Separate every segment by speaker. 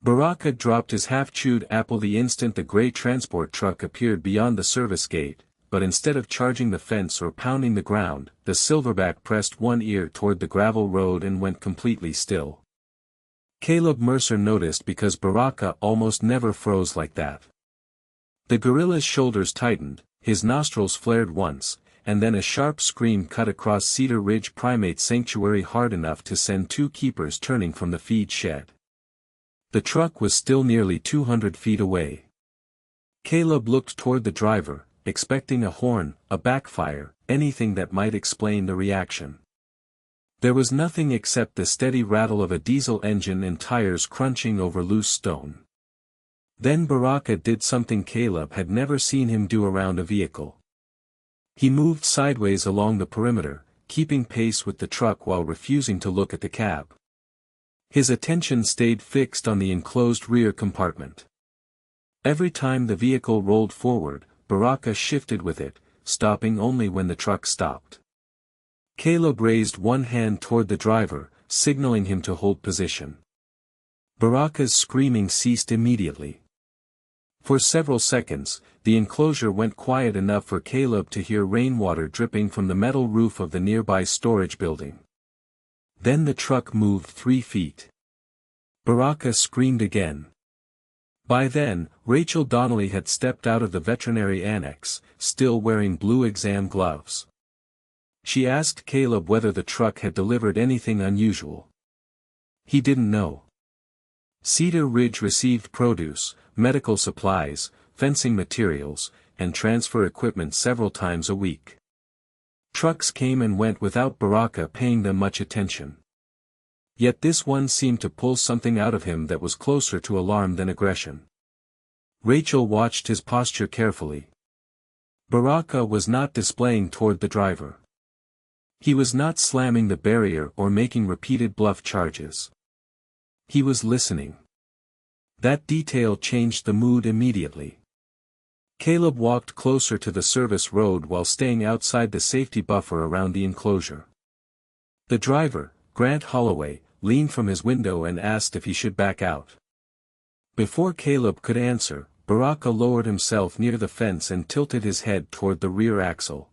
Speaker 1: Baraka dropped his half-chewed apple the instant the gray transport truck appeared beyond the service gate, but instead of charging the fence or pounding the ground, the silverback pressed one ear toward the gravel road and went completely still. Caleb Mercer noticed because Baraka almost never froze like that. The gorilla's shoulders tightened, his nostrils flared once, and then a sharp scream cut across Cedar Ridge Primate Sanctuary hard enough to send two keepers turning from the feed shed. The truck was still nearly 200 feet away. Caleb looked toward the driver, expecting a horn, a backfire, anything that might explain the reaction. There was nothing except the steady rattle of a diesel engine and tires crunching over loose stone. Then Baraka did something Caleb had never seen him do around a vehicle. He moved sideways along the perimeter, keeping pace with the truck while refusing to look at the cab. His attention stayed fixed on the enclosed rear compartment. Every time the vehicle rolled forward, Baraka shifted with it, stopping only when the truck stopped. Caleb raised one hand toward the driver, signaling him to hold position. Baraka's screaming ceased immediately. For several seconds, the enclosure went quiet enough for Caleb to hear rainwater dripping from the metal roof of the nearby storage building. Then the truck moved 3 feet. Baraka screamed again. By then, Rachel Donnelly had stepped out of the veterinary annex, still wearing blue exam gloves. She asked Caleb whether the truck had delivered anything unusual. He didn't know. Cedar Ridge received produce, medical supplies, fencing materials, and transfer equipment several times a week. Trucks came and went without Baraka paying them much attention. Yet this one seemed to pull something out of him that was closer to alarm than aggression. Rachel watched his posture carefully. Baraka was not displaying toward the driver. He was not slamming the barrier or making repeated bluff charges. He was listening. That detail changed the mood immediately. Caleb walked closer to the service road while staying outside the safety buffer around the enclosure. The driver, Grant Holloway, leaned from his window and asked if he should back out. Before Caleb could answer, Baraka lowered himself near the fence and tilted his head toward the rear axle.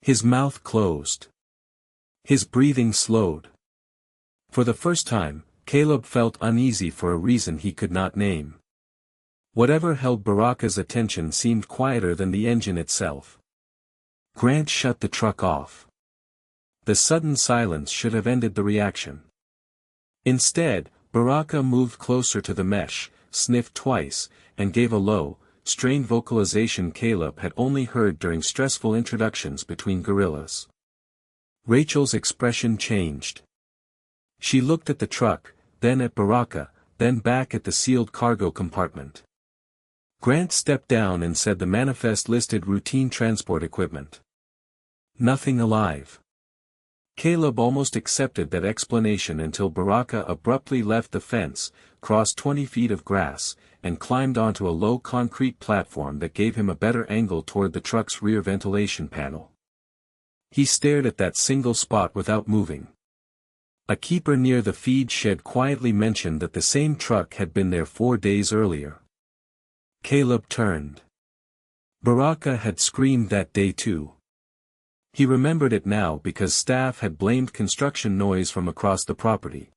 Speaker 1: His mouth closed. His breathing slowed. For the first time, Caleb felt uneasy for a reason he could not name. Whatever held Baraka's attention seemed quieter than the engine itself. Grant shut the truck off. The sudden silence should have ended the reaction. Instead, Baraka moved closer to the mesh, sniffed twice, and gave a low, strained vocalization Caleb had only heard during stressful introductions between gorillas. Rachel's expression changed. She looked at the truck, then at Baraka, then back at the sealed cargo compartment. Grant stepped down and said the manifest listed routine transport equipment. Nothing alive. Caleb almost accepted that explanation until Baraka abruptly left the fence, crossed 20 feet of grass, and climbed onto a low concrete platform that gave him a better angle toward the truck's rear ventilation panel. He stared at that single spot without moving. A keeper near the feed shed quietly mentioned that the same truck had been there 4 days earlier. Caleb turned. Baraka had screamed that day too. He remembered it now because staff had blamed construction noise from across the property.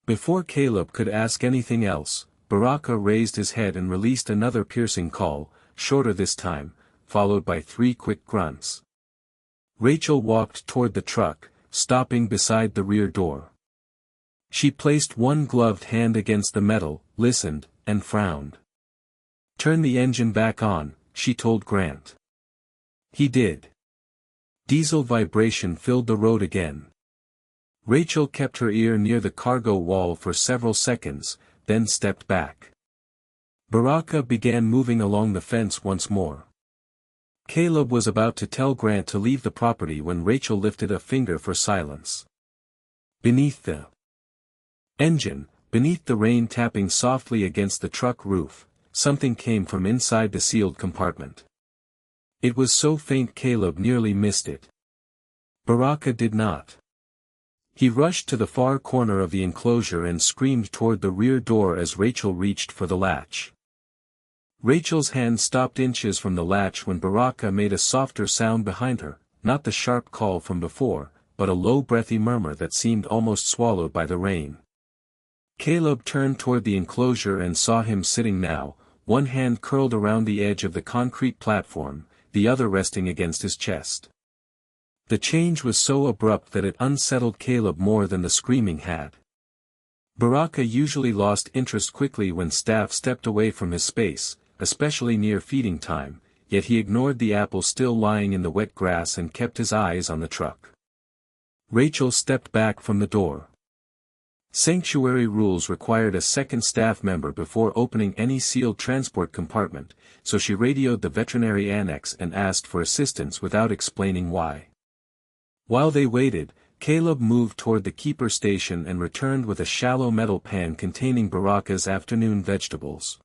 Speaker 1: Before Caleb could ask anything else, Baraka raised his head and released another piercing call, shorter this time, followed by 3 quick grunts. Rachel walked toward the truck, stopping beside the rear door. She placed one gloved hand against the metal, listened, and frowned. "Turn the engine back on," she told Grant. He did. Diesel vibration filled the road again. Rachel kept her ear near the cargo wall for several seconds, then stepped back. Baraka began moving along the fence once more. Caleb was about to tell Grant to leave the property when Rachel lifted a finger for silence. Beneath the engine, beneath the rain tapping softly against the truck roof, something came from inside the sealed compartment. It was so faint Caleb nearly missed it. Baraka did not. He rushed to the far corner of the enclosure and screamed toward the rear door as Rachel reached for the latch. Rachel's hand stopped inches from the latch when Baraka made a softer sound behind her, not the sharp call from before, but a low breathy murmur that seemed almost swallowed by the rain. Caleb turned toward the enclosure and saw him sitting now, one hand curled around the edge of the concrete platform, the other resting against his chest. The change was so abrupt that it unsettled Caleb more than the screaming had. Baraka usually lost interest quickly when staff stepped away from his space, especially near feeding time, yet he ignored the apple still lying in the wet grass and kept his eyes on the truck. Rachel stepped back from the door. Sanctuary rules required a second staff member before opening any sealed transport compartment, so she radioed the veterinary annex and asked for assistance without explaining why. While they waited, Caleb moved toward the keeper station and returned with a shallow metal pan containing Baraka's afternoon vegetables.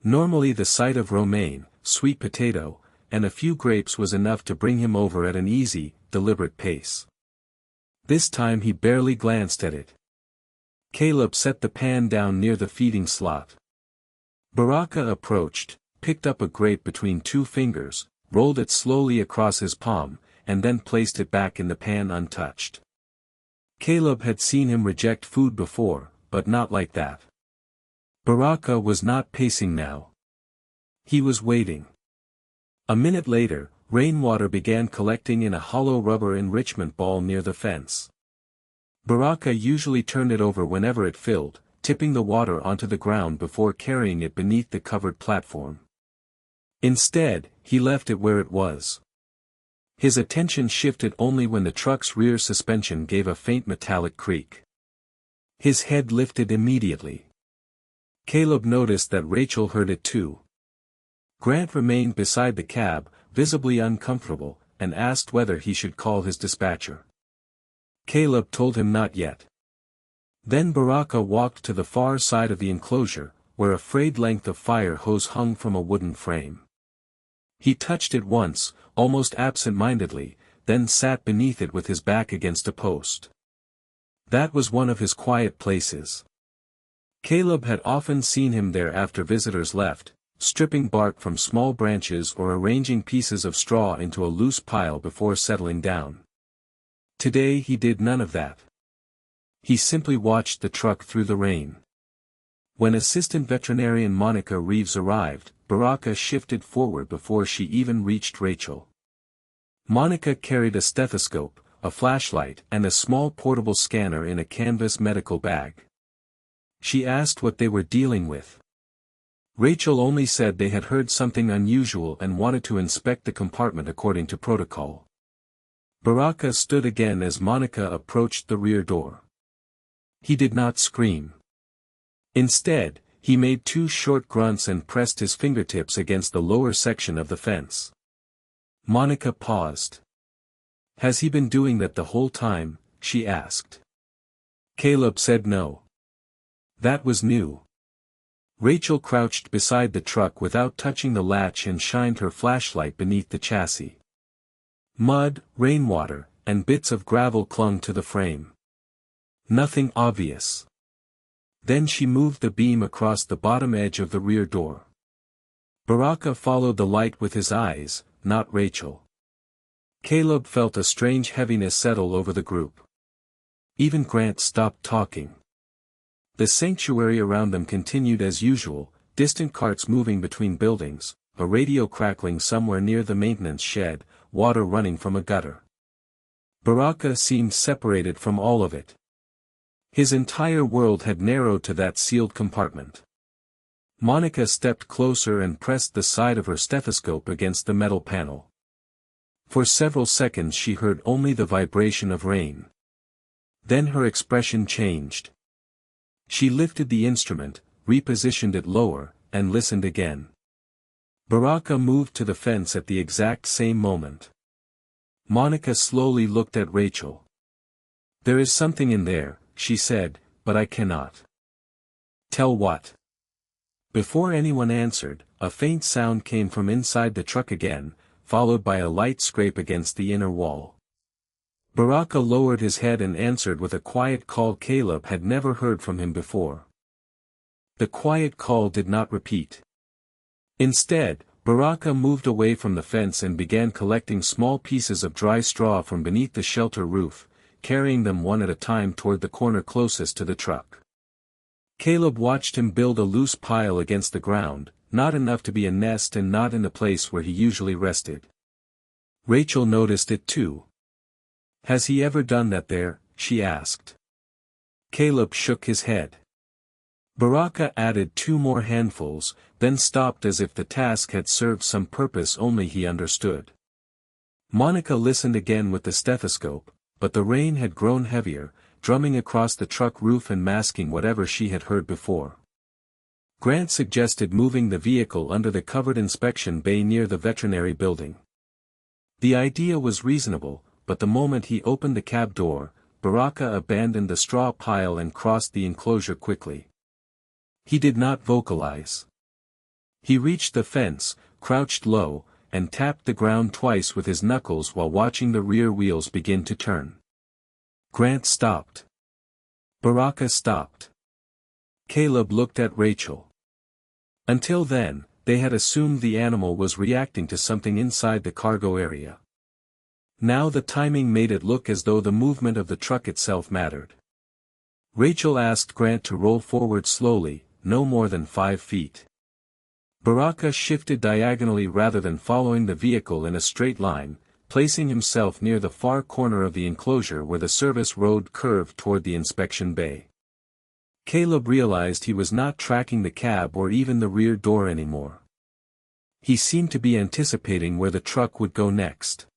Speaker 1: Normally the sight of romaine, sweet potato, and a few grapes was enough to bring him over at an easy, deliberate pace. This time he barely glanced at it. Caleb set the pan down near the feeding slot. Baraka approached, picked up a grape between two fingers, rolled it slowly across his palm, and then placed it back in the pan untouched. Caleb had seen him reject food before, but not like that. Baraka was not pacing now. He was waiting. A minute later, rainwater began collecting in a hollow rubber enrichment ball near the fence. Baraka usually turned it over whenever it filled, tipping the water onto the ground before carrying it beneath the covered platform. Instead, he left it where it was. His attention shifted only when the truck's rear suspension gave a faint metallic creak. His head lifted immediately. Caleb noticed that Rachel heard it too. Grant remained beside the cab, visibly uncomfortable, and asked whether he should call his dispatcher. Caleb told him not yet. Then Baraka walked to the far side of the enclosure, where a frayed length of fire hose hung from a wooden frame. He touched it once, almost absent-mindedly, then sat beneath it with his back against a post. That was one of his quiet places. Caleb had often seen him there after visitors left, stripping bark from small branches or arranging pieces of straw into a loose pile before settling down. Today he did none of that. He simply watched the truck through the rain. When assistant veterinarian Monica Reeves arrived, Baraka shifted forward before she even reached Rachel. Monica carried a stethoscope, a flashlight, and a small portable scanner in a canvas medical bag. She asked what they were dealing with. Rachel only said they had heard something unusual and wanted to inspect the compartment according to protocol. Baraka stood again as Monica approached the rear door. He did not scream. Instead, he made two short grunts and pressed his fingertips against the lower section of the fence. Monica paused. "Has he been doing that the whole time?" she asked. Caleb said no. That was new. Rachel crouched beside the truck without touching the latch and shined her flashlight beneath the chassis. Mud, rainwater, and bits of gravel clung to the frame. Nothing obvious. Then she moved the beam across the bottom edge of the rear door. Baraka followed the light with his eyes, not Rachel. Caleb felt a strange heaviness settle over the group. Even Grant stopped talking. The sanctuary around them continued as usual, distant carts moving between buildings, a radio crackling somewhere near the maintenance shed, water running from a gutter. Baraka seemed separated from all of it. His entire world had narrowed to that sealed compartment. Monica stepped closer and pressed the side of her stethoscope against the metal panel. For several seconds she heard only the vibration of rain. Then her expression changed. She lifted the instrument, repositioned it lower, and listened again. Baraka moved to the fence at the exact same moment. Monica slowly looked at Rachel. "There is something in there," she said, "but I cannot tell what." Before anyone answered, a faint sound came from inside the truck again, followed by a light scrape against the inner wall. Baraka lowered his head and answered with a quiet call Caleb had never heard from him before. The quiet call did not repeat. Instead, Baraka moved away from the fence and began collecting small pieces of dry straw from beneath the shelter roof, carrying them one at a time toward the corner closest to the truck. Caleb watched him build a loose pile against the ground, not enough to be a nest and not in the place where he usually rested. Rachel noticed it too. "Has he ever done that there?" she asked. Caleb shook his head. Baraka added 2 more handfuls, then stopped as if the task had served some purpose only he understood. Monica listened again with the stethoscope, but the rain had grown heavier, drumming across the truck roof and masking whatever she had heard before. Grant suggested moving the vehicle under the covered inspection bay near the veterinary building. The idea was reasonable, but the moment he opened the cab door, Baraka abandoned the straw pile and crossed the enclosure quickly. He did not vocalize. He reached the fence, crouched low, and tapped the ground twice with his knuckles while watching the rear wheels begin to turn. Grant stopped. Baraka stopped. Caleb looked at Rachel. Until then, they had assumed the animal was reacting to something inside the cargo area. Now the timing made it look as though the movement of the truck itself mattered. Rachel asked Grant to roll forward slowly, no more than 5 feet. Baraka shifted diagonally rather than following the vehicle in a straight line, placing himself near the far corner of the enclosure where the service road curved toward the inspection bay. Caleb realized he was not tracking the cab or even the rear door anymore. He seemed to be anticipating where the truck would go next.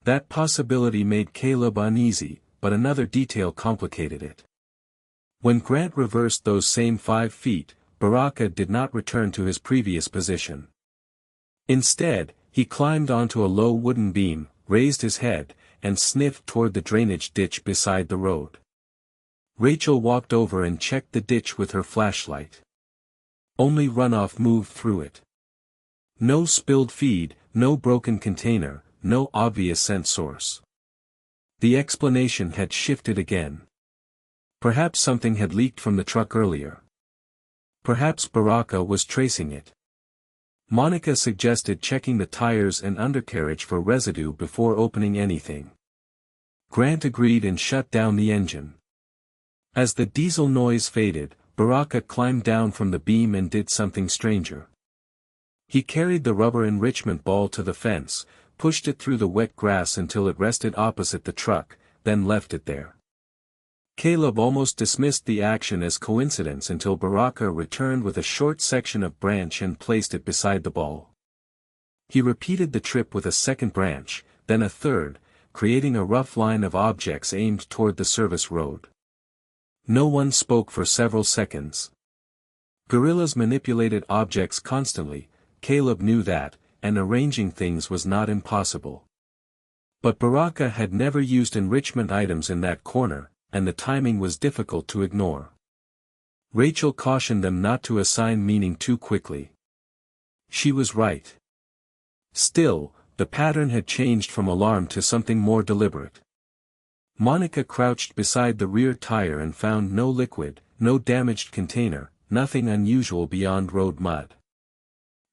Speaker 1: That possibility made Caleb uneasy, but another detail complicated it. When Grant reversed those same 5 feet, Baraka did not return to his previous position. Instead, he climbed onto a low wooden beam, raised his head, and sniffed toward the drainage ditch beside the road. Rachel walked over and checked the ditch with her flashlight. Only runoff moved through it. No spilled feed, no broken container, no obvious scent source. The explanation had shifted again. Perhaps something had leaked from the truck earlier. Perhaps Baraka was tracing it. Monica suggested checking the tires and undercarriage for residue before opening anything. Grant agreed and shut down the engine. As the diesel noise faded, Baraka climbed down from the beam and did something stranger. He carried the rubber enrichment ball to the fence, pushed it through the wet grass until it rested opposite the truck, then left it there. Caleb almost dismissed the action as coincidence until Baraka returned with a short section of branch and placed it beside the ball. He repeated the trip with a second branch, then a third, creating a rough line of objects aimed toward the service road. No one spoke for several seconds. Gorillas manipulated objects constantly, Caleb knew that, and arranging things was not impossible. But Baraka had never used enrichment items in that corner, and the timing was difficult to ignore. Rachel cautioned them not to assign meaning too quickly. She was right. Still, the pattern had changed from alarm to something more deliberate. Monica crouched beside the rear tire and found no liquid, no damaged container, nothing unusual beyond road mud.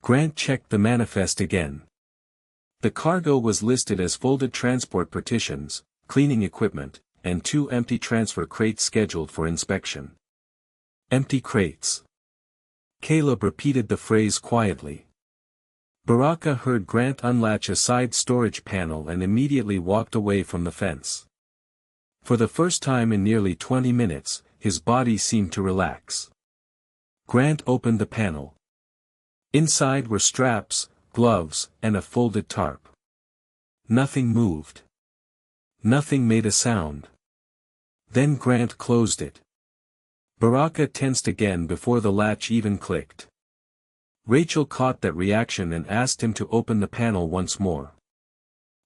Speaker 1: Grant checked the manifest again. The cargo was listed as folded transport partitions, cleaning equipment, and 2 empty transfer crates scheduled for inspection. Empty crates. Caleb repeated the phrase quietly. Baraka heard Grant unlatch a side storage panel and immediately walked away from the fence. For the first time in nearly 20 minutes, his body seemed to relax. Grant opened the panel. Inside were straps, gloves, and a folded tarp. Nothing moved. Nothing made a sound. Then Grant closed it. Baraka tensed again before the latch even clicked. Rachel caught that reaction and asked him to open the panel once more.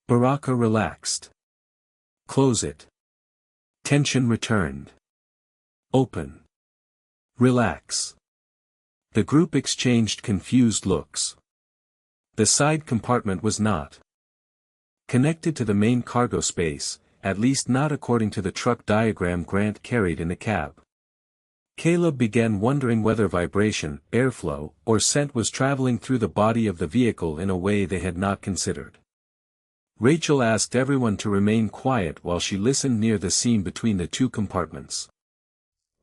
Speaker 1: Baraka relaxed. Close it. Tension returned. Open. Relax. The group exchanged confused looks. The side compartment was not connected to the main cargo space, at least not according to the truck diagram Grant carried in the cab. Caleb began wondering whether vibration, airflow, or scent was traveling through the body of the vehicle in a way they had not considered. Rachel asked everyone to remain quiet while she listened near the seam between the two compartments.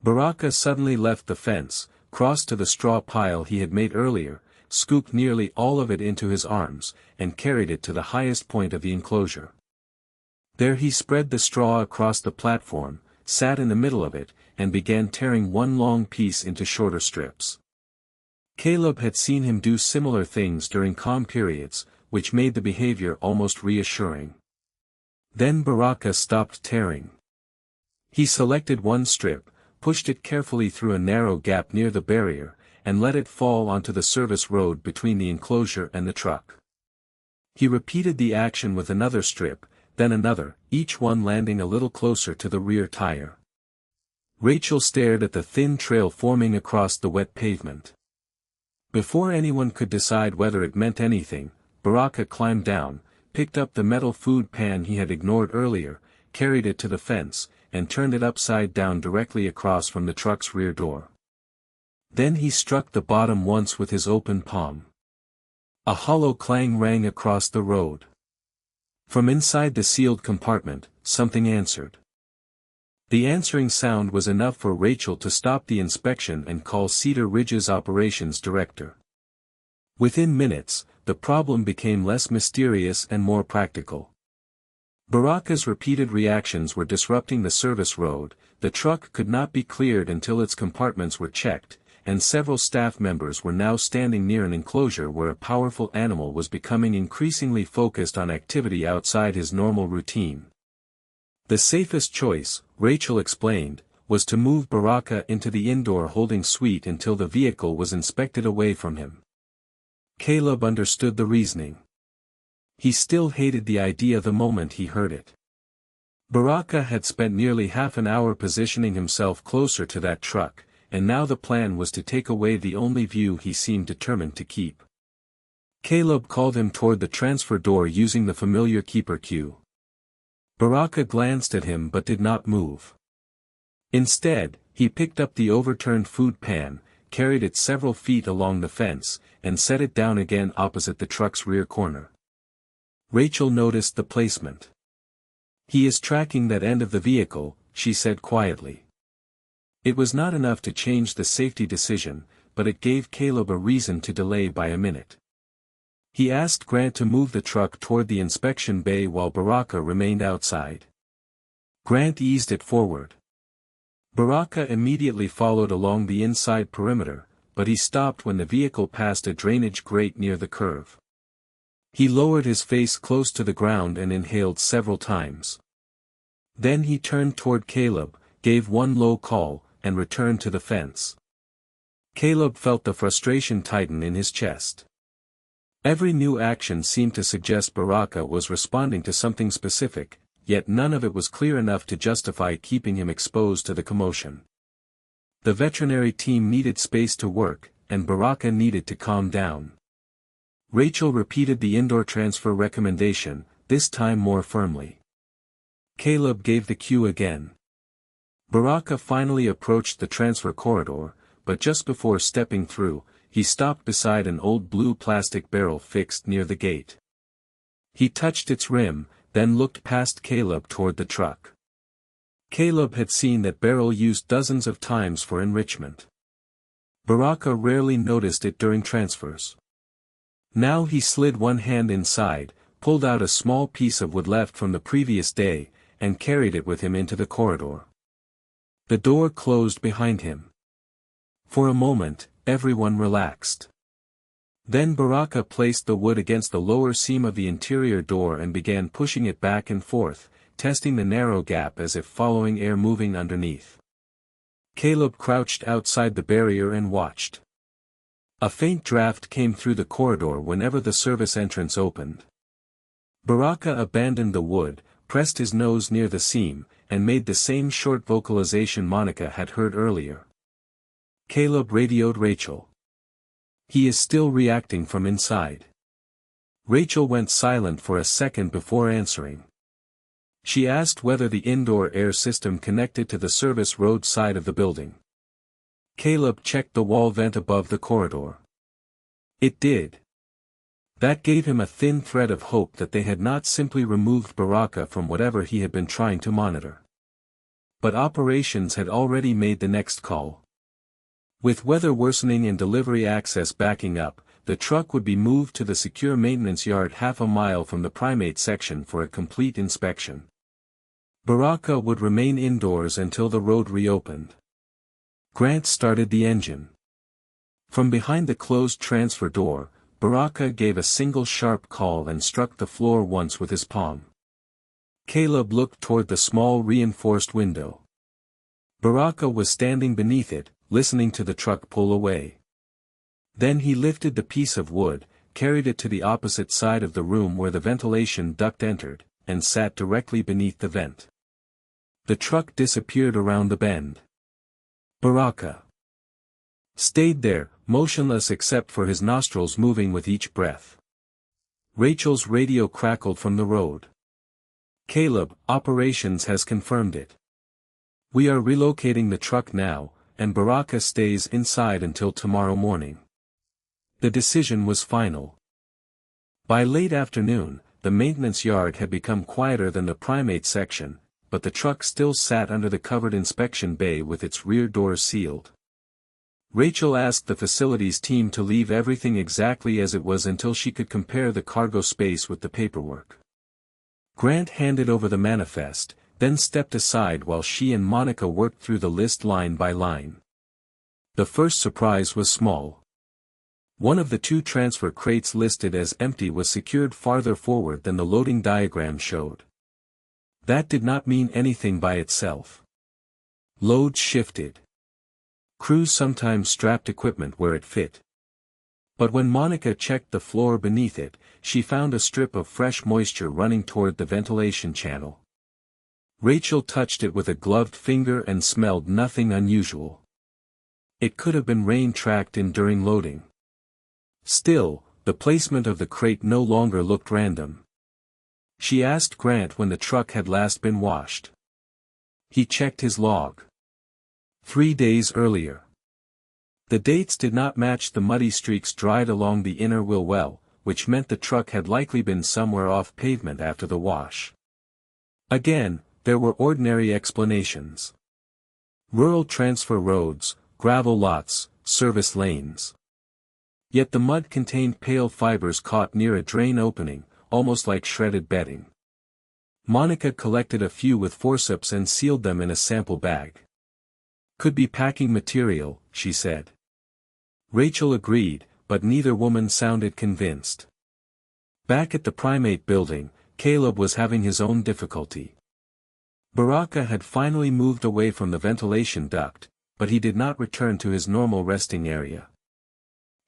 Speaker 1: Baraka suddenly left the fence, crossed to the straw pile he had made earlier, scooped nearly all of it into his arms, and carried it to the highest point of the enclosure. There he spread the straw across the platform, sat in the middle of it, and began tearing one long piece into shorter strips. Caleb had seen him do similar things during calm periods, which made the behavior almost reassuring. Then Baraka stopped tearing. He selected one strip, pushed it carefully through a narrow gap near the barrier, and let it fall onto the service road between the enclosure and the truck. He repeated the action with another strip, then another, each one landing a little closer to the rear tire. Rachel stared at the thin trail forming across the wet pavement. Before anyone could decide whether it meant anything, Baraka climbed down, picked up the metal food pan he had ignored earlier, carried it to the fence, and turned it upside down directly across from the truck's rear door. Then he struck the bottom once with his open palm. A hollow clang rang across the road. From inside the sealed compartment, something answered. The answering sound was enough for Rachel to stop the inspection and call Cedar Ridge's operations director. Within minutes, the problem became less mysterious and more practical. Baraka's repeated reactions were disrupting the service road, the truck could not be cleared until its compartments were checked, and several staff members were now standing near an enclosure where a powerful animal was becoming increasingly focused on activity outside his normal routine. The safest choice, Rachel explained, was to move Baraka into the indoor holding suite until the vehicle was inspected away from him. Caleb understood the reasoning. He still hated the idea the moment he heard it. Baraka had spent nearly half an hour positioning himself closer to that truck, and now the plan was to take away the only view he seemed determined to keep. Caleb called him toward the transfer door using the familiar keeper cue. Baraka glanced at him but did not move. Instead, he picked up the overturned food pan, carried it several feet along the fence, and set it down again opposite the truck's rear corner. Rachel noticed the placement. "He is tracking that end of the vehicle," she said quietly. It was not enough to change the safety decision, but it gave Caleb a reason to delay by a minute. He asked Grant to move the truck toward the inspection bay while Baraka remained outside. Grant eased it forward. Baraka immediately followed along the inside perimeter, but he stopped when the vehicle passed a drainage grate near the curve. He lowered his face close to the ground and inhaled several times. Then he turned toward Caleb, gave one low call, and returned to the fence. Caleb felt the frustration tighten in his chest. Every new action seemed to suggest Baraka was responding to something specific, yet none of it was clear enough to justify keeping him exposed to the commotion. The veterinary team needed space to work, and Baraka needed to calm down. Rachel repeated the indoor transfer recommendation, this time more firmly. Caleb gave the cue again. Baraka finally approached the transfer corridor, but just before stepping through, he stopped beside an old blue plastic barrel fixed near the gate. He touched its rim, then looked past Caleb toward the truck. Caleb had seen that barrel used dozens of times for enrichment. Baraka rarely noticed it during transfers. Now he slid one hand inside, pulled out a small piece of wood left from the previous day, and carried it with him into the corridor. The door closed behind him. For a moment, everyone relaxed. Then Baraka placed the wood against the lower seam of the interior door and began pushing it back and forth, testing the narrow gap as if following air moving underneath. Caleb crouched outside the barrier and watched. A faint draft came through the corridor whenever the service entrance opened. Baraka abandoned the wood, pressed his nose near the seam, and made the same short vocalization Monica had heard earlier. Caleb radioed Rachel. "He is still reacting from inside." Rachel went silent for a second before answering. She asked whether the indoor air system connected to the service road side of the building. Caleb checked the wall vent above the corridor. It did. That gave him a thin thread of hope that they had not simply removed Baraka from whatever he had been trying to monitor. But operations had already made the next call. With weather worsening and delivery access backing up, the truck would be moved to the secure maintenance yard half a mile from the primate section for a complete inspection. Baraka would remain indoors until the road reopened. Grant started the engine. From behind the closed transfer door, Baraka gave a single sharp call and struck the floor once with his palm. Caleb looked toward the small reinforced window. Baraka was standing beneath it, listening to the truck pull away. Then he lifted the piece of wood, carried it to the opposite side of the room where the ventilation duct entered, and sat directly beneath the vent. The truck disappeared around the bend. Baraka stayed there, motionless except for his nostrils moving with each breath. Rachel's radio crackled from the road. Caleb, operations has confirmed it. We are relocating the truck now, and Baraka stays inside until tomorrow morning. The decision was final. By late afternoon, the maintenance yard had become quieter than the primate section, but the truck still sat under the covered inspection bay with its rear doors sealed. Rachel asked the facilities team to leave everything exactly as it was until she could compare the cargo space with the paperwork. Grant handed over the manifest, then stepped aside while she and Monica worked through the list line by line. The first surprise was small. One of the two transfer crates listed as empty was secured farther forward than the loading diagram showed. That did not mean anything by itself. Loads shifted. Crews sometimes strapped equipment where it fit. But when Monica checked the floor beneath it, she found a strip of fresh moisture running toward the ventilation channel. Rachel touched it with a gloved finger and smelled nothing unusual. It could have been rain tracked in during loading. Still, the placement of the crate no longer looked random. She asked Grant when the truck had last been washed. He checked his log. 3 days earlier. The dates did not match the muddy streaks dried along the inner wheel well, which meant the truck had likely been somewhere off pavement after the wash. Again, there were ordinary explanations. Rural transfer roads, gravel lots, service lanes. Yet the mud contained pale fibers caught near a drain opening, almost like shredded bedding. Monica collected a few with forceps and sealed them in a sample bag. Could be packing material, she said. Rachel agreed, but neither woman sounded convinced. Back at the primate building, Caleb was having his own difficulty. Baraka had finally moved away from the ventilation duct, but he did not return to his normal resting area.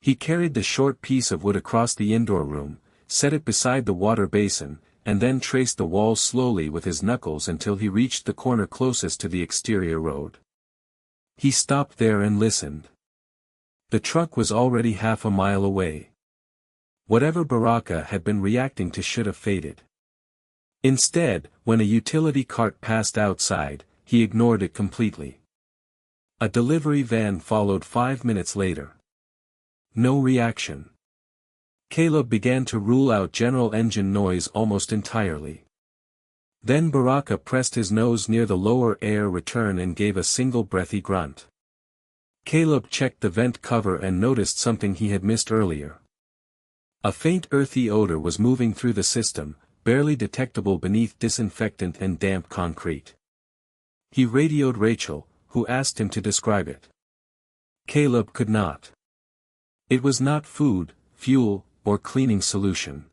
Speaker 1: He carried the short piece of wood across the indoor room, set it beside the water basin, and then traced the walls slowly with his knuckles until he reached the corner closest to the exterior road. He stopped there and listened. The truck was already half a mile away. Whatever Baraka had been reacting to should have faded. Instead, when a utility cart passed outside, he ignored it completely. A delivery van followed 5 minutes later. No reaction. Caleb began to rule out general engine noise almost entirely. Then Baraka pressed his nose near the lower air return and gave a single breathy grunt. Caleb checked the vent cover and noticed something he had missed earlier. A faint earthy odor was moving through the system, barely detectable beneath disinfectant and damp concrete. He radioed Rachel, who asked him to describe it. Caleb could not. It was not food, fuel, or cleaning solution.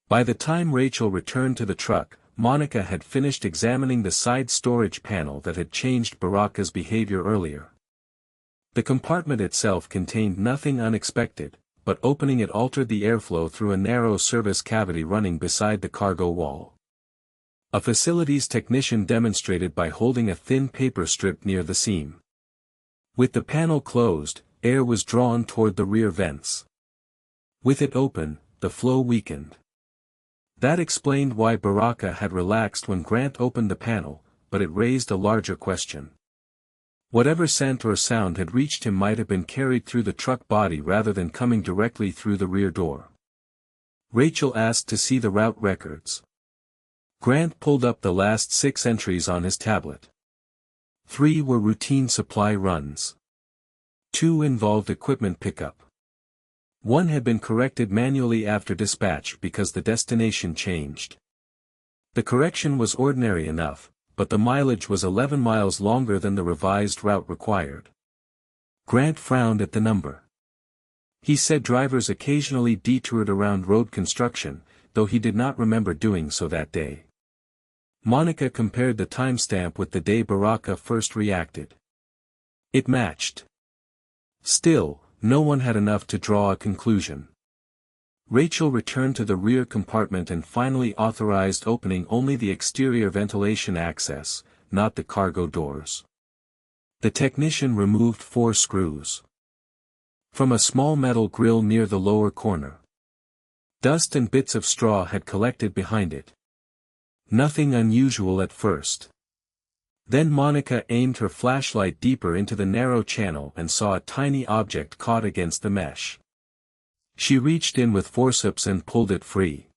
Speaker 1: By the time Rachel returned to the truck, Monica had finished examining the side storage panel that had changed Baraka's behavior earlier. The compartment itself contained nothing unexpected, but opening it altered the airflow through a narrow service cavity running beside the cargo wall. A facilities technician demonstrated by holding a thin paper strip near the seam. With the panel closed, air was drawn toward the rear vents. With it open, the flow weakened. That explained why Baraka had relaxed when Grant opened the panel, but it raised a larger question. Whatever scent or sound had reached him might have been carried through the truck body rather than coming directly through the rear door. Rachel asked to see the route records. Grant pulled up the last 6 entries on his tablet. 3 were routine supply runs. 2 involved equipment pickup. 1 had been corrected manually after dispatch because the destination changed. The correction was ordinary enough, but the mileage was 11 miles longer than the revised route required. Grant frowned at the number. He said drivers occasionally detoured around road construction, though he did not remember doing so that day. Monica compared the timestamp with the day Baraka first reacted. It matched. Still, no one had enough to draw a conclusion. Rachel returned to the rear compartment and finally authorized opening only the exterior ventilation access, not the cargo doors. The technician removed 4 screws from a small metal grill near the lower corner. Dust and bits of straw had collected behind it. Nothing unusual at first. Then Monica aimed her flashlight deeper into the narrow channel and saw a tiny object caught against the mesh. She reached in with forceps and pulled it free.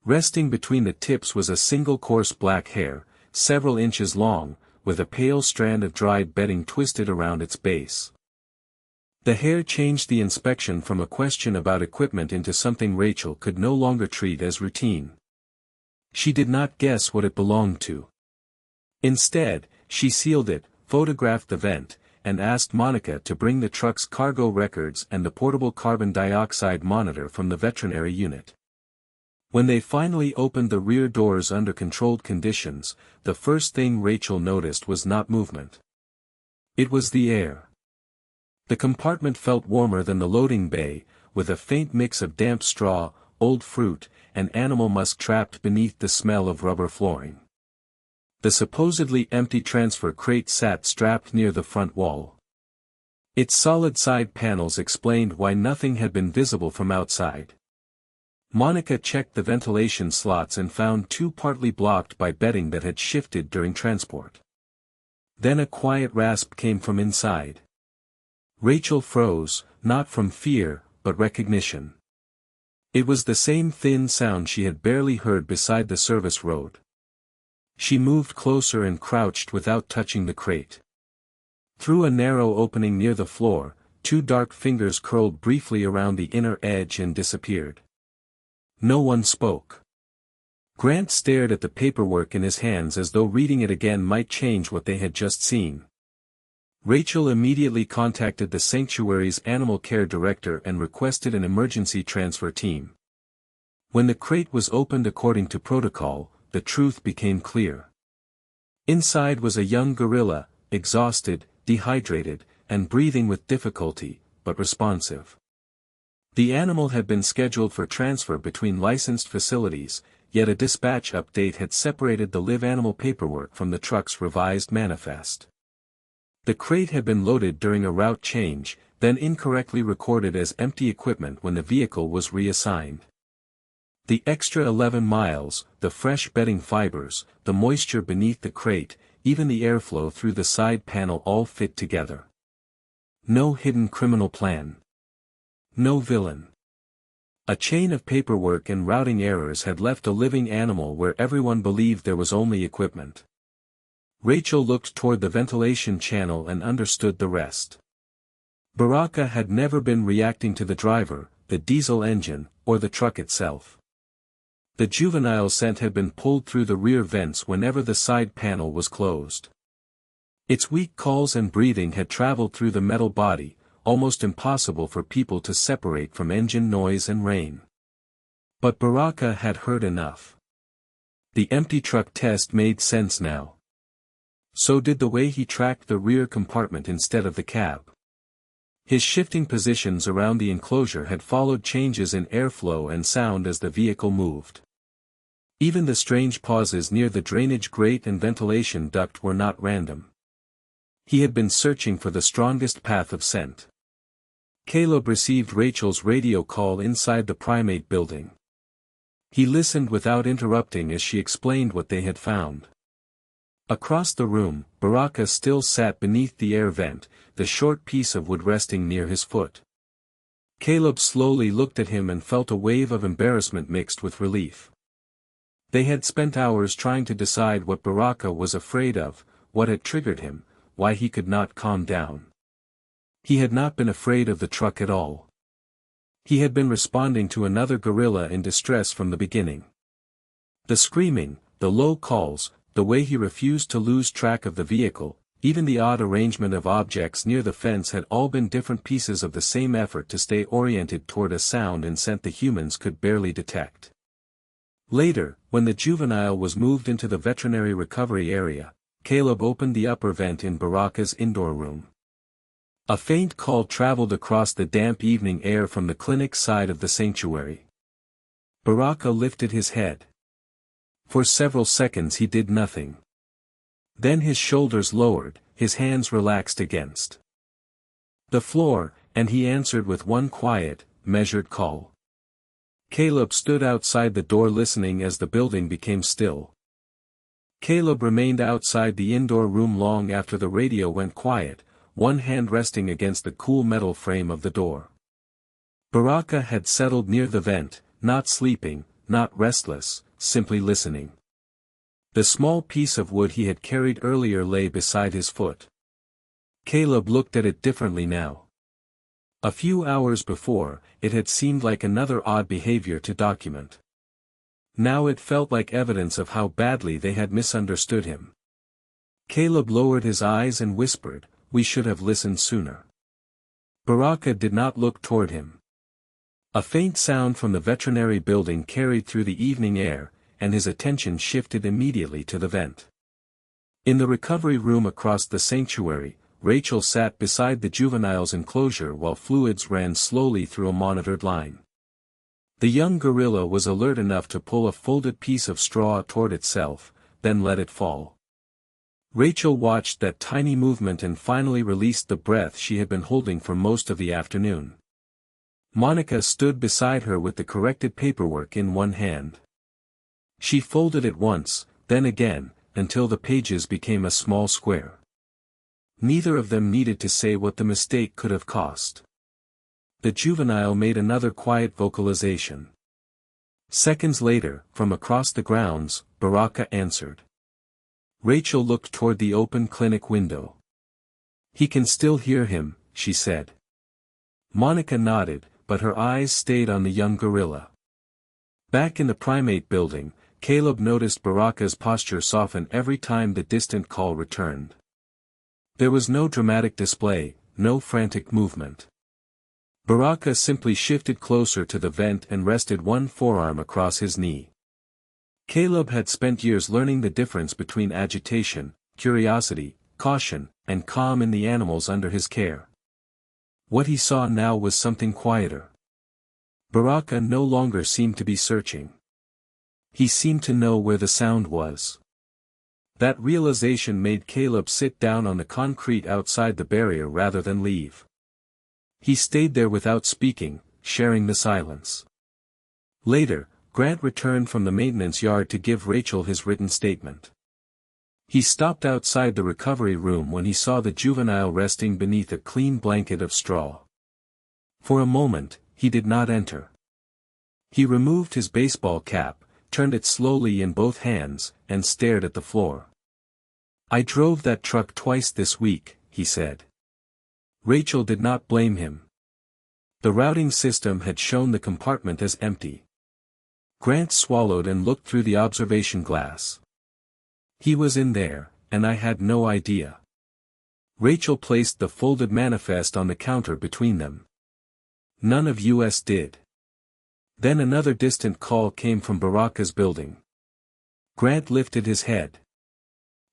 Speaker 1: Resting between the tips was a single coarse black hair, several inches long, with a pale strand of dried bedding twisted around its base. The hair changed the inspection from a question about equipment into something Rachel could no longer treat as routine. She did not guess what it belonged to. Instead, she sealed it, photographed the vent, and asked Monica to bring the truck's cargo records and the portable carbon dioxide monitor from the veterinary unit. When they finally opened the rear doors under controlled conditions, the first thing Rachel noticed was not movement. It was the air. The compartment felt warmer than the loading bay, with a faint mix of damp straw, old fruit, and animal musk trapped beneath the smell of rubber flooring. The supposedly empty transfer crate sat strapped near the front wall. Its solid side panels explained why nothing had been visible from outside. Monica checked the ventilation slots and found 2 partly blocked by bedding that had shifted during transport. Then a quiet rasp came from inside. Rachel froze, not from fear, but recognition. It was the same thin sound she had barely heard beside the service road. She moved closer and crouched without touching the crate. Through a narrow opening near the floor, 2 dark fingers curled briefly around the inner edge and disappeared. No one spoke. Grant stared at the paperwork in his hands as though reading it again might change what they had just seen. Rachel immediately contacted the sanctuary's animal care director and requested an emergency transfer team. When the crate was opened according to protocol, the truth became clear. Inside was a young gorilla, exhausted, dehydrated, and breathing with difficulty, but responsive. The animal had been scheduled for transfer between licensed facilities, yet a dispatch update had separated the live animal paperwork from the truck's revised manifest. The crate had been loaded during a route change, then incorrectly recorded as empty equipment when the vehicle was reassigned. The extra 11 miles, the fresh bedding fibers, the moisture beneath the crate, even the airflow through the side panel all fit together. No hidden criminal plan. No villain. A chain of paperwork and routing errors had left a living animal where everyone believed there was only equipment. Rachel looked toward the ventilation channel and understood the rest. Baraka had never been reacting to the driver, the diesel engine, or the truck itself. The juvenile scent had been pulled through the rear vents whenever the side panel was closed. Its weak calls and breathing had traveled through the metal body, almost impossible for people to separate from engine noise and rain. But Baraka had heard enough. The empty truck test made sense now. So did the way he tracked the rear compartment instead of the cab. His shifting positions around the enclosure had followed changes in airflow and sound as the vehicle moved. Even the strange pauses near the drainage grate and ventilation duct were not random. He had been searching for the strongest path of scent. Caleb received Rachel's radio call inside the primate building. He listened without interrupting as she explained what they had found. Across the room, Baraka still sat beneath the air vent, the short piece of wood resting near his foot. Caleb slowly looked at him and felt a wave of embarrassment mixed with relief. They had spent hours trying to decide what Baraka was afraid of, what had triggered him, why he could not calm down. He had not been afraid of the truck at all. He had been responding to another gorilla in distress from the beginning. The screaming, the low calls, the way he refused to lose track of the vehicle, even the odd arrangement of objects near the fence had all been different pieces of the same effort to stay oriented toward a sound and scent the humans could barely detect. Later, when the juvenile was moved into the veterinary recovery area, Caleb opened the upper vent in Baraka's indoor room. A faint call traveled across the damp evening air from the clinic side of the sanctuary. Baraka lifted his head. For several seconds he did nothing. Then his shoulders lowered, his hands relaxed against the floor, and he answered with one quiet, measured call. Caleb stood outside the door listening as the building became still. Caleb remained outside the indoor room long after the radio went quiet, one hand resting against the cool metal frame of the door. Baraka had settled near the vent, not sleeping, not restless, simply listening. The small piece of wood he had carried earlier lay beside his foot. Caleb looked at it differently now. A few hours before, it had seemed like another odd behavior to document. Now it felt like evidence of how badly they had misunderstood him. Caleb lowered his eyes and whispered, "We should have listened sooner." Baraka did not look toward him. A faint sound from the veterinary building carried through the evening air, and his attention shifted immediately to the vent. In the recovery room across the sanctuary, Rachel sat beside the juvenile's enclosure while fluids ran slowly through a monitored line. The young gorilla was alert enough to pull a folded piece of straw toward itself, then let it fall. Rachel watched that tiny movement and finally released the breath she had been holding for most of the afternoon. Monica stood beside her with the corrected paperwork in one hand. She folded it once, then again, until the pages became a small square. Neither of them needed to say what the mistake could have cost. The juvenile made another quiet vocalization. Seconds later, from across the grounds, Baraka answered. Rachel looked toward the open clinic window. "He can still hear him," she said. Monica nodded, but her eyes stayed on the young gorilla. Back in the primate building, Caleb noticed Baraka's posture soften every time the distant call returned. There was no dramatic display, no frantic movement. Baraka simply shifted closer to the vent and rested one forearm across his knee. Caleb had spent years learning the difference between agitation, curiosity, caution, and calm in the animals under his care. What he saw now was something quieter. Baraka no longer seemed to be searching. He seemed to know where the sound was. That realization made Caleb sit down on the concrete outside the barrier rather than leave. He stayed there without speaking, sharing the silence. Later, Grant returned from the maintenance yard to give Rachel his written statement. He stopped outside the recovery room when he saw the juvenile resting beneath a clean blanket of straw. For a moment, he did not enter. He removed his baseball cap, turned it slowly in both hands, and stared at the floor. "I drove that truck twice this week," he said. Rachel did not blame him. The routing system had shown the compartment as empty. Grant swallowed and looked through the observation glass. "He was in there, and I had no idea." Rachel placed the folded manifest on the counter between them. "None of us did." Then another distant call came from Baraka's building. Grant lifted his head.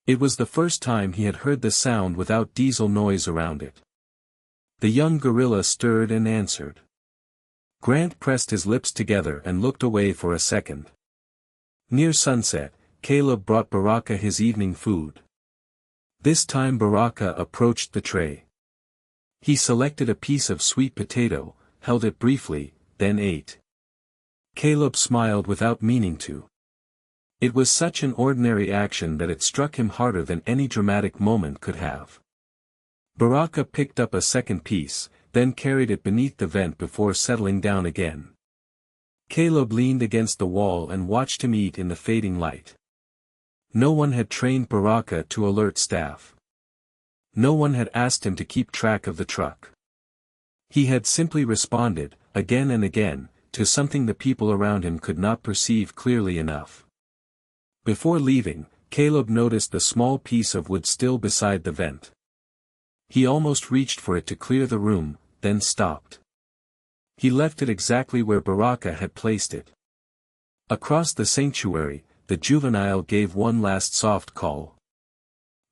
Speaker 1: It was the first time he had heard the sound without diesel noise around it. The young gorilla stirred and answered. Grant pressed his lips together and looked away for a second. Near sunset, Caleb brought Baraka his evening food. This time Baraka approached the tray. He selected a piece of sweet potato, held it briefly, then ate. Caleb smiled without meaning to. It was such an ordinary action that it struck him harder than any dramatic moment could have. Baraka picked up a second piece, then carried it beneath the vent before settling down again. Caleb leaned against the wall and watched him eat in the fading light. No one had trained Baraka to alert staff. No one had asked him to keep track of the truck. He had simply responded, again and again, to something the people around him could not perceive clearly enough. Before leaving, Caleb noticed the small piece of wood still beside the vent. He almost reached for it to clear the room, then stopped. He left it exactly where Baraka had placed it. Across the sanctuary, the juvenile gave one last soft call.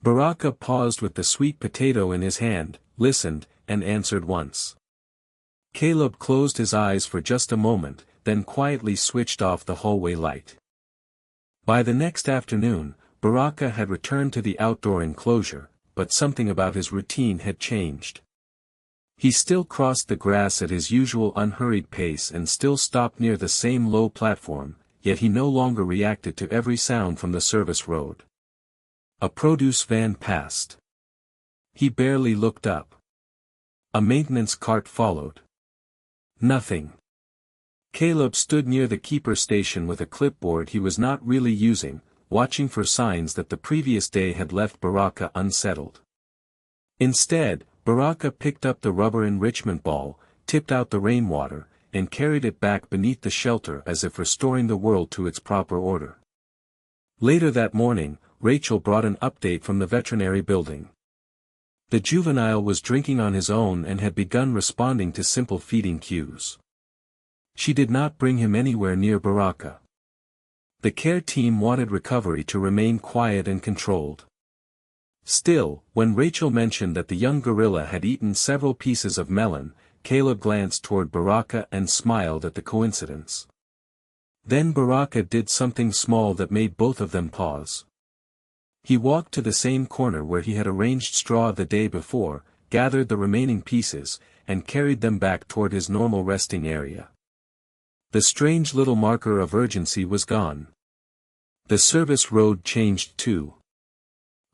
Speaker 1: Baraka paused with the sweet potato in his hand, listened, and answered once. Caleb closed his eyes for just a moment, then quietly switched off the hallway light. By the next afternoon, Baraka had returned to the outdoor enclosure, but something about his routine had changed. He still crossed the grass at his usual unhurried pace and still stopped near the same low platform, yet he no longer reacted to every sound from the service road. A produce van passed. He barely looked up. A maintenance cart followed. Nothing. Caleb stood near the keeper station with a clipboard he was not really using, watching for signs that the previous day had left Baraka unsettled. Instead, Baraka picked up the rubber enrichment ball, tipped out the rainwater, and carried it back beneath the shelter as if restoring the world to its proper order. Later that morning, Rachel brought an update from the veterinary building. The juvenile was drinking on his own and had begun responding to simple feeding cues. She did not bring him anywhere near Baraka. The care team wanted recovery to remain quiet and controlled. Still, when Rachel mentioned that the young gorilla had eaten several pieces of melon, Caleb glanced toward Baraka and smiled at the coincidence. Then Baraka did something small that made both of them pause. He walked to the same corner where he had arranged straw the day before, gathered the remaining pieces, and carried them back toward his normal resting area. The strange little marker of urgency was gone. The service road changed too.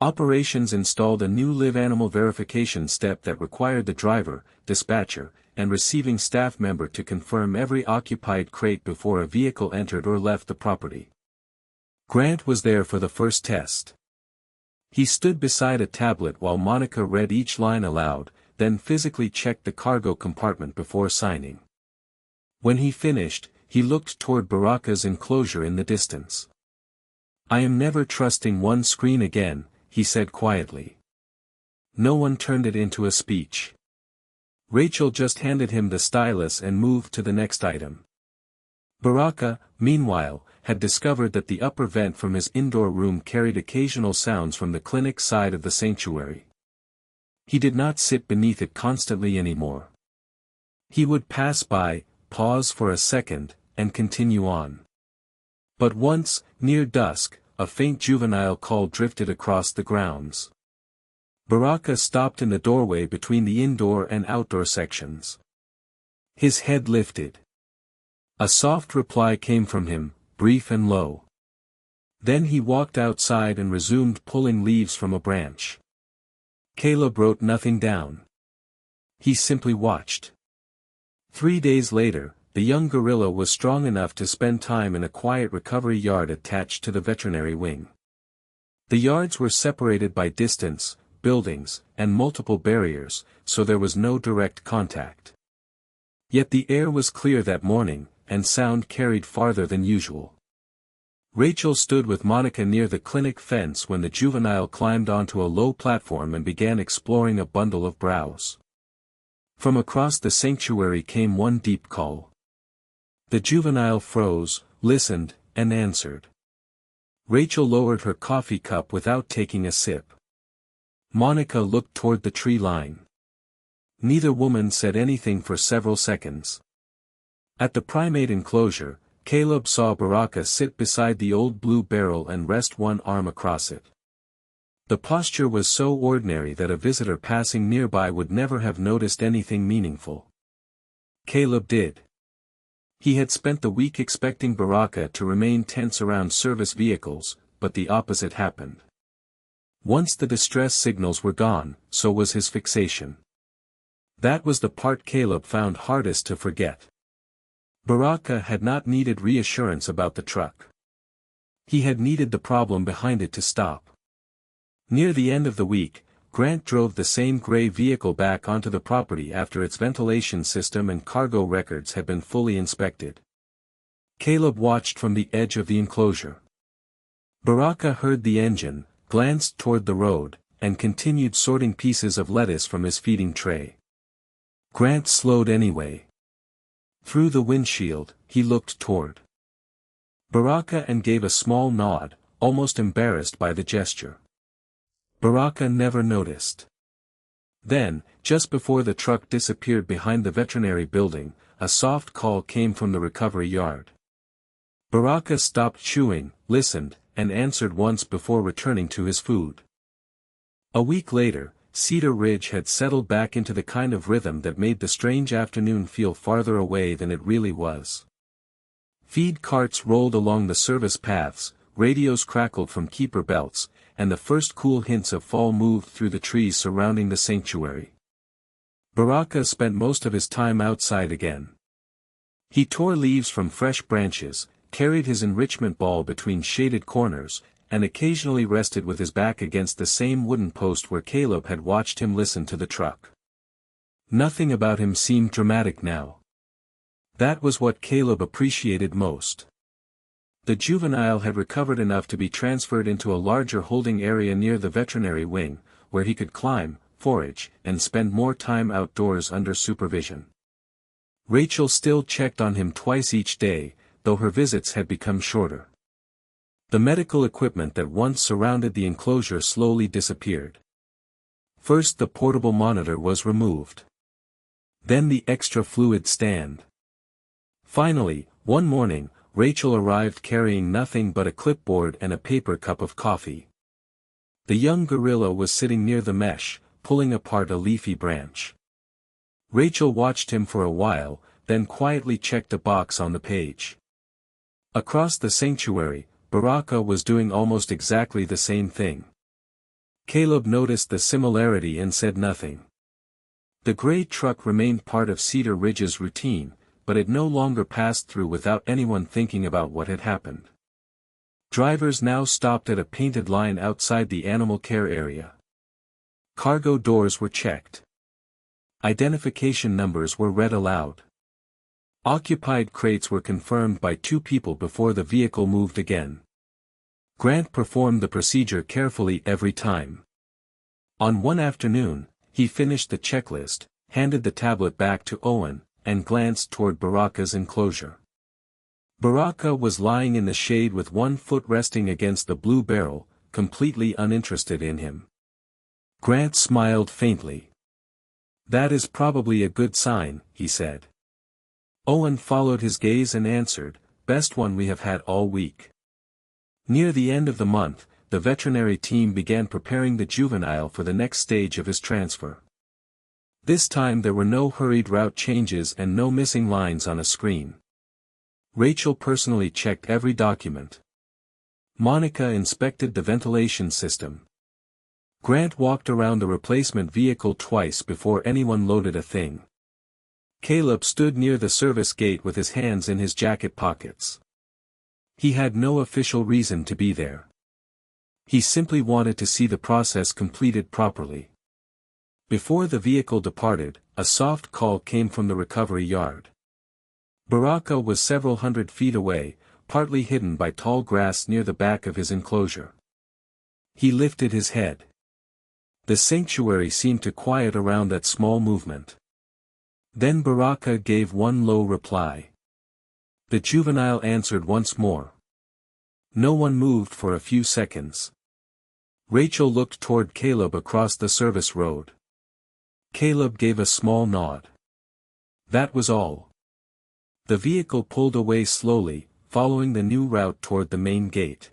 Speaker 1: Operations installed a new live animal verification step that required the driver, dispatcher, and receiving staff member to confirm every occupied crate before a vehicle entered or left the property. Grant was there for the first test. He stood beside a tablet while Monica read each line aloud, then physically checked the cargo compartment before signing. When he finished, he looked toward Baraka's enclosure in the distance. "I am never trusting one screen again," he said quietly. No one turned it into a speech. Rachel just handed him the stylus and moved to the next item. Baraka, meanwhile, had discovered that the upper vent from his indoor room carried occasional sounds from the clinic side of the sanctuary. He did not sit beneath it constantly anymore. He would pass by, pause for a second, and continue on. But once, near dusk, a faint juvenile call drifted across the grounds. Baraka stopped in the doorway between the indoor and outdoor sections. His head lifted. A soft reply came from him, brief and low. Then he walked outside and resumed pulling leaves from a branch. Caleb wrote nothing down. He simply watched. 3 days later, the young gorilla was strong enough to spend time in a quiet recovery yard attached to the veterinary wing. The yards were separated by distance, buildings, and multiple barriers, so there was no direct contact. Yet the air was clear that morning, and sound carried farther than usual. Rachel stood with Monica near the clinic fence when the juvenile climbed onto a low platform and began exploring a bundle of browse. From across the sanctuary came one deep call. The juvenile froze, listened, and answered. Rachel lowered her coffee cup without taking a sip. Monica looked toward the tree line. Neither woman said anything for several seconds. At the primate enclosure, Caleb saw Baraka sit beside the old blue barrel and rest one arm across it. The posture was so ordinary that a visitor passing nearby would never have noticed anything meaningful. Caleb did. He had spent the week expecting Baraka to remain tense around service vehicles, but the opposite happened. Once the distress signals were gone, so was his fixation. That was the part Caleb found hardest to forget. Baraka had not needed reassurance about the truck. He had needed the problem behind it to stop. Near the end of the week, Grant drove the same gray vehicle back onto the property after its ventilation system and cargo records had been fully inspected. Caleb watched from the edge of the enclosure. Baraka heard the engine, glanced toward the road, and continued sorting pieces of lettuce from his feeding tray. Grant slowed anyway. Through the windshield, he looked toward Baraka and gave a small nod, almost embarrassed by the gesture. Baraka never noticed. Then, just before the truck disappeared behind the veterinary building, a soft call came from the recovery yard. Baraka stopped chewing, listened, and answered once before returning to his food. A week later, Cedar Ridge had settled back into the kind of rhythm that made the strange afternoon feel farther away than it really was. Feed carts rolled along the service paths, radios crackled from keeper belts, and the first cool hints of fall moved through the trees surrounding the sanctuary. Baraka spent most of his time outside again. He tore leaves from fresh branches, carried his enrichment ball between shaded corners, and occasionally rested with his back against the same wooden post where Caleb had watched him listen to the truck. Nothing about him seemed dramatic now. That was what Caleb appreciated most. The juvenile had recovered enough to be transferred into a larger holding area near the veterinary wing, where he could climb, forage, and spend more time outdoors under supervision. Rachel still checked on him twice each day, though her visits had become shorter. The medical equipment that once surrounded the enclosure slowly disappeared. First the portable monitor was removed. Then the extra fluid stand. Finally, one morning, Rachel arrived carrying nothing but a clipboard and a paper cup of coffee. The young gorilla was sitting near the mesh, pulling apart a leafy branch. Rachel watched him for a while, then quietly checked a box on the page. Across the sanctuary, Baraka was doing almost exactly the same thing. Caleb noticed the similarity and said nothing. The gray truck remained part of Cedar Ridge's routine, but it no longer passed through without anyone thinking about what had happened. Drivers now stopped at a painted line outside the animal care area. Cargo doors were checked. Identification numbers were read aloud. Occupied crates were confirmed by 2 people before the vehicle moved again. Grant performed the procedure carefully every time. On one afternoon, he finished the checklist, handed the tablet back to Owen, and glanced toward Baraka's enclosure. Baraka was lying in the shade with one foot resting against the blue barrel, completely uninterested in him. Grant smiled faintly. "That is probably a good sign," he said. Owen followed his gaze and answered, "Best one we have had all week." Near the end of the month, the veterinary team began preparing the juvenile for the next stage of his transfer. This time there were no hurried route changes and no missing lines on a screen. Rachel personally checked every document. Monica inspected the ventilation system. Grant walked around the replacement vehicle twice before anyone loaded a thing. Caleb stood near the service gate with his hands in his jacket pockets. He had no official reason to be there. He simply wanted to see the process completed properly. Before the vehicle departed, a soft call came from the recovery yard. Baraka was several hundred feet away, partly hidden by tall grass near the back of his enclosure. He lifted his head. The sanctuary seemed to quiet around that small movement. Then Baraka gave one low reply. The juvenile answered once more. No one moved for a few seconds. Rachel looked toward Caleb across the service road. Caleb gave a small nod. That was all. The vehicle pulled away slowly, following the new route toward the main gate.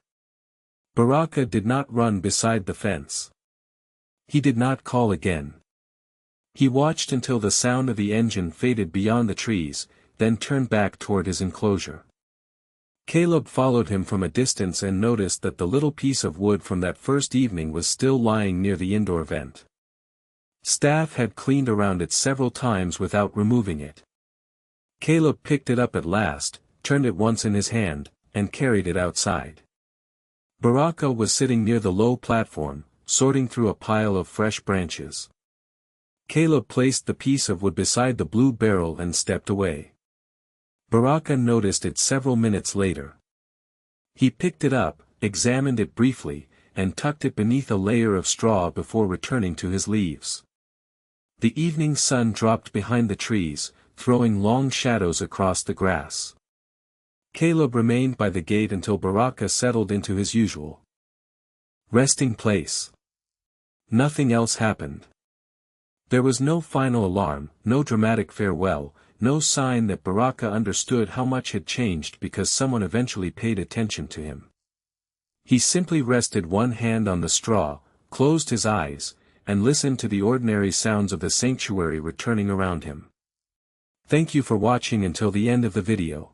Speaker 1: Baraka did not run beside the fence. He did not call again. He watched until the sound of the engine faded beyond the trees, then turned back toward his enclosure. Caleb followed him from a distance and noticed that the little piece of wood from that first evening was still lying near the indoor vent. Staff had cleaned around it several times without removing it. Caleb picked it up at last, turned it once in his hand, and carried it outside. Baraka was sitting near the low platform, sorting through a pile of fresh branches. Caleb placed the piece of wood beside the blue barrel and stepped away. Baraka noticed it several minutes later. He picked it up, examined it briefly, and tucked it beneath a layer of straw before returning to his leaves. The evening sun dropped behind the trees, throwing long shadows across the grass. Caleb remained by the gate until Baraka settled into his usual resting place. Nothing else happened. There was no final alarm, no dramatic farewell, no sign that Baraka understood how much had changed because someone eventually paid attention to him. He simply rested one hand on the straw, closed his eyes, and listened to the ordinary sounds of the sanctuary returning around him. Thank you for watching until the end of the video.